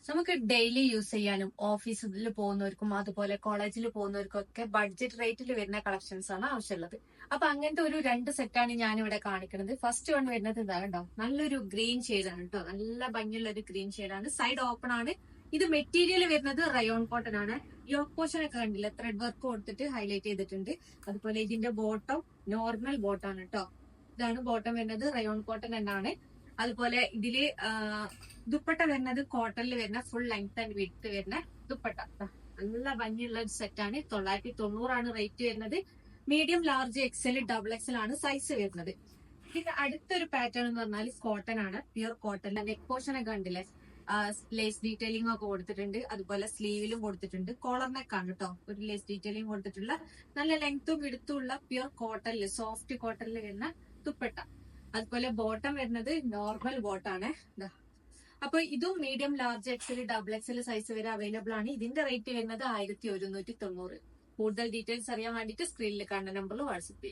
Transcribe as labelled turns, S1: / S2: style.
S1: നമുക്ക് daily use ചെയ്യാനും ഓഫീസിൽ പോകുന്നവർക്കും അതുപോലെ കോളേജിൽ പോകുന്നവർക്കും ഒക്കെ ബഡ്ജറ്റ് റേറ്റിൽ വരുന്ന കളക്ഷൻസ് ആണ് ആവശ്യമുള്ളത്. അപ്പൊ അങ്ങനത്തെ ഒരു രണ്ട് സെറ്റാണ് ഞാൻ ഇവിടെ കാണിക്കുന്നത്. ഫസ്റ്റ് വൺ വരുന്നത് ഇതാ കണ്ടോ, നല്ലൊരു ഗ്രീൻ ഷെയ്ഡാണ് കേട്ടോ. നല്ല ഭംഗിയുള്ള ഒരു ഗ്രീൻ ഷെയ്ഡാണ്. സൈഡ് ഓപ്പൺ ആണ്. ഇത് മെറ്റീരിയൽ വരുന്നത് റയോൺ കോട്ടൺ ആണ്. യോക്ക് പോർഷൻ ഒക്കെ കണ്ടില്ല, ത്രെഡ് വർക്ക് കൊടുത്തിട്ട് ഹൈലൈറ്റ് ചെയ്തിട്ടുണ്ട്. അതുപോലെ ഇതിന്റെ ബോട്ടം നോർമൽ ബോട്ടാണ് കേട്ടോ. ഇതാണ് ബോട്ടം വരുന്നത്, റയോൺ കോട്ടൺ എന്നാണ്. അതുപോലെ ഇതില് ദുപ്പട്ട വരുന്നത് കോട്ടണിൽ വരുന്ന ഫുൾ ലെങ്ത് ആൻഡ് വിഡ്ത്ത് വരുന്ന ദുപ്പട്ട. നല്ല ഭംഗിയുള്ള ഒരു സെറ്റാണ്. 990 റേറ്റ് വരുന്നത്. Medium, large, XL, double XL ആണ് സൈസ് വരുന്നത്. പിന്നെ അടുത്തൊരു പാറ്റേൺ എന്ന് പറഞ്ഞാൽ കോട്ടൺ ആണ്, പ്യൂർ കോട്ടൺ. നെക്ക് പോർഷൻ ഒക്കെ കണ്ടില്ലേ, ലേസ് ഡീറ്റെയിലിംഗ് ഒക്കെ കൊടുത്തിട്ടുണ്ട്. അതുപോലെ സ്ലീവിലും കൊടുത്തിട്ടുണ്ട്. കോളർ നെക്ക് ആണ് കേട്ടോ. ഒരു ലേസ് ഡീറ്റെയിലിംഗ് കൊടുത്തിട്ടുള്ള നല്ല ലെങ്ത്തും വിടുത്തും ഉള്ള പ്യൂർ കോട്ടണില്, സോഫ്റ്റ് കോട്ടണിൽ വരുന്ന ദുപ്പട്ട. അതുപോലെ ബോട്ടം വരുന്നത് നോർമൽ ബോട്ടാണ്. അപ്പൊ ഇതും medium, large, XL, double XL size വരെ അവൈലബിൾ ആണ്. ഇതിന്റെ റേറ്റ് വരുന്നത് 1190. കൂടുതൽ ഡീറ്റെയിൽസ് അറിയാൻ വേണ്ടിയിട്ട് സ്ക്രീനിൽ കാണുന്ന നമ്പറിൽ വാട്സ്ആപ്പ് ചെയ്യും.